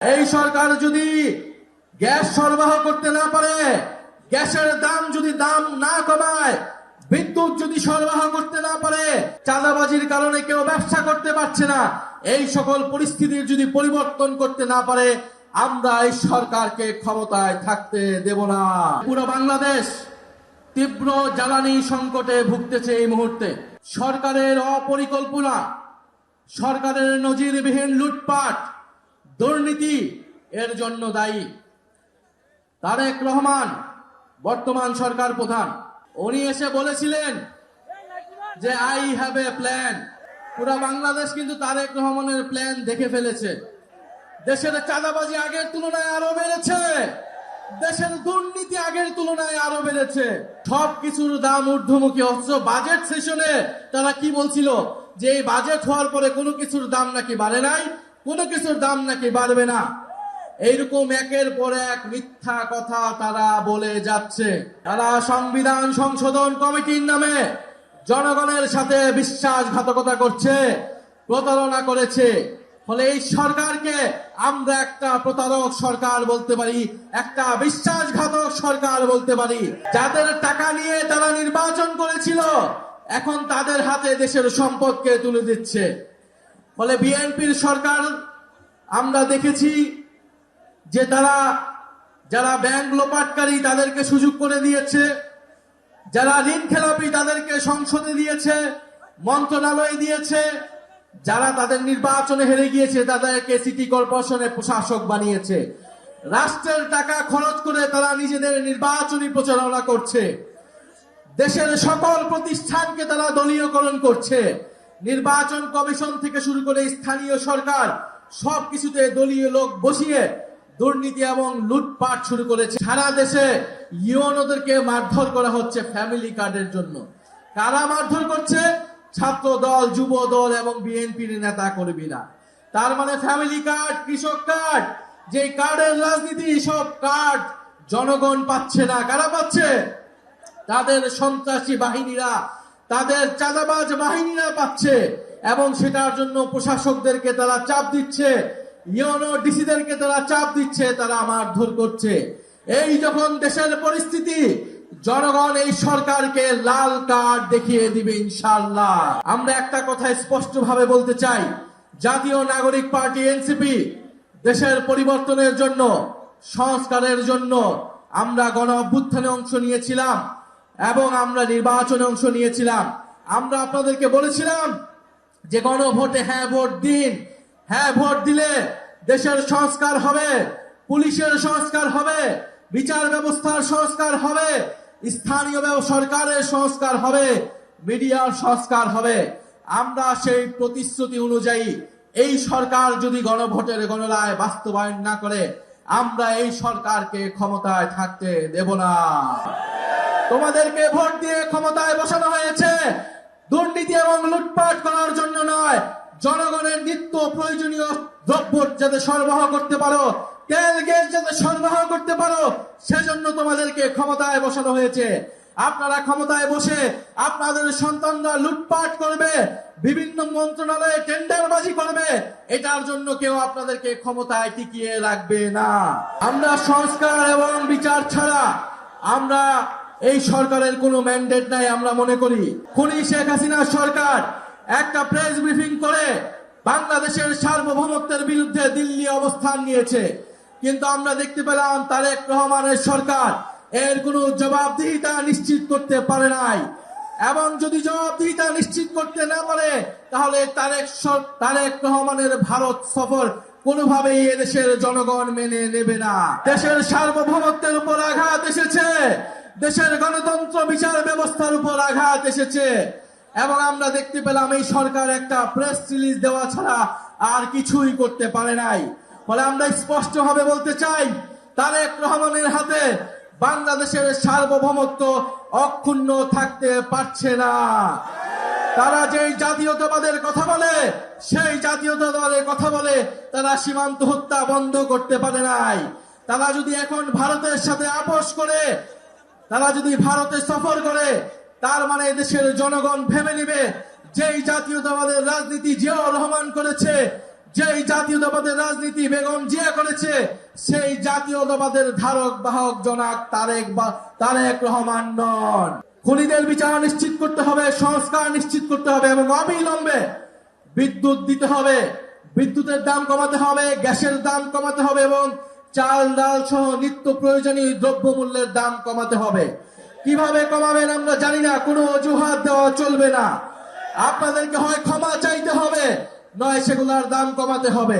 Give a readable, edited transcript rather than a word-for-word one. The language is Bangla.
এই সরকার যদি গ্যাস সরবরাহ করতে না পারে, গ্যাসের দাম যদি দাম না কমায়, বিদ্যুৎ যদি সরবরাহ করতে না পারে, চাঁদাবাজির কারণে কেউ ব্যবসা করতে পারছে না, এই সকল পরিস্থিতির যদি পরিবর্তন করতে না পারে, আমরা এই সরকারকে ক্ষমতায় থাকতে দেব না। পুরো বাংলাদেশ তীব্র জ্বালানি সংকটে ভুগতেছে এই মুহূর্তে। সরকারের অপরিকল্পনা, সরকারের নজিরবিহীন লুটপাট, দুর্নীতি এর জন্য দায়ী। তারেক রহমান বর্তমান সরকার প্রধান, উনি এসে বলেছিলেন যে আই হ্যাভ এ প্ল্যান। পুরো বাংলাদেশ কিন্তু তারেক রহমানের প্ল্যান দেখে ফেলেছে। দেশের চাঁদাবাজি আগের তুলনায় আরো বেড়েছে, দেশের দুর্নীতি আগের তুলনায় আরো বেড়েছে, সবকিছুর দাম ঊর্ধ্বমুখী। অথচ বাজেট সেশনে তারা কি বলছিল যে এই বাজেট হওয়ার পরে কোনো কিছুর দাম নাকি বাড়ে নাই, কোনো কিছুর দাম নাকি বাড়বে না। এইরকম একের পর এক মিথ্যা কথা তারা বলে যাচ্ছে। তারা সংবিধান সংশোধন কমিটির নামে জনগণের সাথে বিশ্বাসঘাতকতা করছে, প্রতারণা করেছে। ফলে এই সরকারকে আমরা একটা প্রতারক সরকার বলতে পারি, একটা বিশ্বাসঘাতক সরকার বলতে পারি। যাদের টাকা নিয়ে তারা নির্বাচন করেছিল, এখন তাদের হাতে দেশের সম্পদকে তুলে দিচ্ছে। ফলে বিএনপির সরকার আমরা দেখেছি যে তারা যারা ব্যাংক লোপাটকারী তাদেরকে সুযোগ করে দিয়েছে, যারা ঋণ খেলাপি তাদেরকে সংসদে দিয়েছে, মন্ত্রণালয় দিয়েছে, যারা তাদের নির্বাচনে হেরে গিয়েছে তাদেরকে সিটি কর্পোরেশনে প্রশাসক বানিয়েছে। রাষ্ট্রের টাকা খরচ করে তারা নিজেদের নির্বাচনী প্রচারণা করছে। দেশের সকল প্রতিষ্ঠানকে তারা দলীয়করণ করছে। নির্বাচন কমিশন থেকে শুরু করে স্থানীয় সরকার সবকিছুতে দলীয় লোক বসিয়ে দুর্নীতি এবং লুটপাট শুরু করেছে। সারা দেশে ইউনোদেরকে মারধর করা হচ্ছে ফ্যামিলি কার্ডের জন্য। কারা মারধর করছে? ছাত্র দল, যুব দল এবং বিএনপির নেতা কর্মীরা। তার মানে ফ্যামিলি কার্ড, কৃষক কার্ড, যে কার্ডের রাজনীতি, সব কার্ড জনগণ পাচ্ছে না। কারা পাচ্ছে? তাদের সন্ত্রাসী বাহিনীরা, তাদের চাঁদাবাজ বাহিনীরা পাচ্ছে। এবং সেটার জন্য প্রশাসকদেরকে তারা চাপ দিচ্ছে, ইউনো ডিসিদেরকে তারা চাপ দিচ্ছে, তারা মারধর করছে। এই যখন দেশের পরিস্থিতি, জনগণ এই সরকারকে লাল কার্ড দেখিয়ে দিবে ইনশাআল্লাহ। আমরা একটা কথা স্পষ্ট ভাবে বলতে চাই, জাতীয় নাগরিক পার্টি এনসিপি দেশের পরিবর্তনের জন্য, সংস্কারের জন্য আমরা গণ অভ্যুত্থানে অংশ নিয়েছিলাম এবং আমরা নির্বাচনে অংশ নিয়েছিলাম। আমরা আপনাদেরকে বলেছিলাম যে গণভোটে হ্যাঁ ভোট দিন, হ্যাঁ ভোট দিলে দেশের সংস্কার হবে, পুলিশের সংস্কার হবে, বিচার ব্যবস্থার সংস্কার হবে, স্থানীয় সরকারের সংস্কার হবে, মিডিয়ার সংস্কার হবে। আমরা সেই প্রতিশ্রুতি অনুযায়ী এই সরকার যদি গণভোটের গণরায় বাস্তবায়ন না করে, আমরা এই সরকারকে ক্ষমতায় থাকতে দেব না। তোমাদেরকে ভোট দিয়ে ক্ষমতায় বসানো হয়েছে দুর্নীতি এবং লুটপাট করার জন্য নয়, জনগণের নিত্য প্রয়োজনীয় দ্রব্য যাতে সরবরাহ করতে পারো, তেল গ্যাস যাতে সরবরাহ করতে পারো, সেজন্য তোমাদেরকে ক্ষমতায় বসানো হয়েছে। আপনারা ক্ষমতায় বসে আপনাদের সন্তানরা লুটপাট করবে, বিভিন্ন মন্ত্রণালয়ে টেন্ডারবাজি করবে, এটার জন্য কেউ আপনাদেরকে ক্ষমতায় টিকিয়ে রাখবে না। আমরা সংস্কার এবং বিচার ছাড়া আমরা এই সরকারের কোনো ম্যান্ডেট নাই। আমরা মনে করি খুনি শেখ হাসিনার সরকার একটা প্রেস ব্রিফিং করে বাংলাদেশের সার্বভৌমত্বের বিরুদ্ধে দিল্লি অবস্থান নিয়েছে, কিন্তু আমরা দেখতে পেলাম তারেক রহমানের সরকার এর কোনো জবাবদিহিতা নিশ্চিত করতে পারে নাই। এবং যদি জবাবদিহিতা নিশ্চিত করতে না পারে, তাহলে তারেক রহমানের ভারত সফর কোনোভাবেই এদেশের জনগণ মেনে নেবে না। দেশের সার্বভৌমত্বের উপর আঘাত এসেছে, দেশের গণতন্ত্র বিচার ব্যবস্থার উপর আঘাত এসেছে। এবং আমরা দেখতে পেলাম এই সরকার একটা প্রেস রিলিজ দেওয়া ছাড়া আর কিছুই করতে পারে নাই। ফলে আমরা স্পষ্ট ভাবে বলতে চাই, তারেক রহমানের হাতে বাংলাদেশের সার্বভৌমত্ব অক্ষুণ্ণ থাকতে পারছে না। তারা যেই জাতীয়তাবাদের কথা বলে, সেই জাতীয়তাবাদের কথা বলে তারা সীমান্ত হত্যা বন্ধ করতে পারে নাই। তারা যদি এখন ভারতের সাথে আপোষ করে, তারা যদি ভারতে সফর করে, তার মানে দেশের জনগণ ভেবে নেবে যেই জাতীয়তাবাদের রাজনীতি জিয়াউর রহমান করেছে, যেই জাতীয়তাবাদের রাজনীতি বেগম জিয়া করেছে, সেই জাতীয়তাবাদের ধারক বাহক জনাব তারেক রহমান নন। খুনিদের বিচার নিশ্চিত করতে হবে, সংস্কার নিশ্চিত করতে হবে এবং অবিলম্বে বিদ্যুৎ দিতে হবে, বিদ্যুতের দাম কমাতে হবে, গ্যাসের দাম কমাতে হবে এবং চাল ডাল সহ নিত্য প্রয়োজনীয় দ্রব্যমূল্যের দাম কমাতে হবে। কিভাবে কমাবেন আমরা জানি না, কোনো অজুহাত দেওয়া চলবে না। আপনাদেরকে হয় ক্ষমা চাইতে হবে, নয় সেগুলোর দাম কমাতে হবে।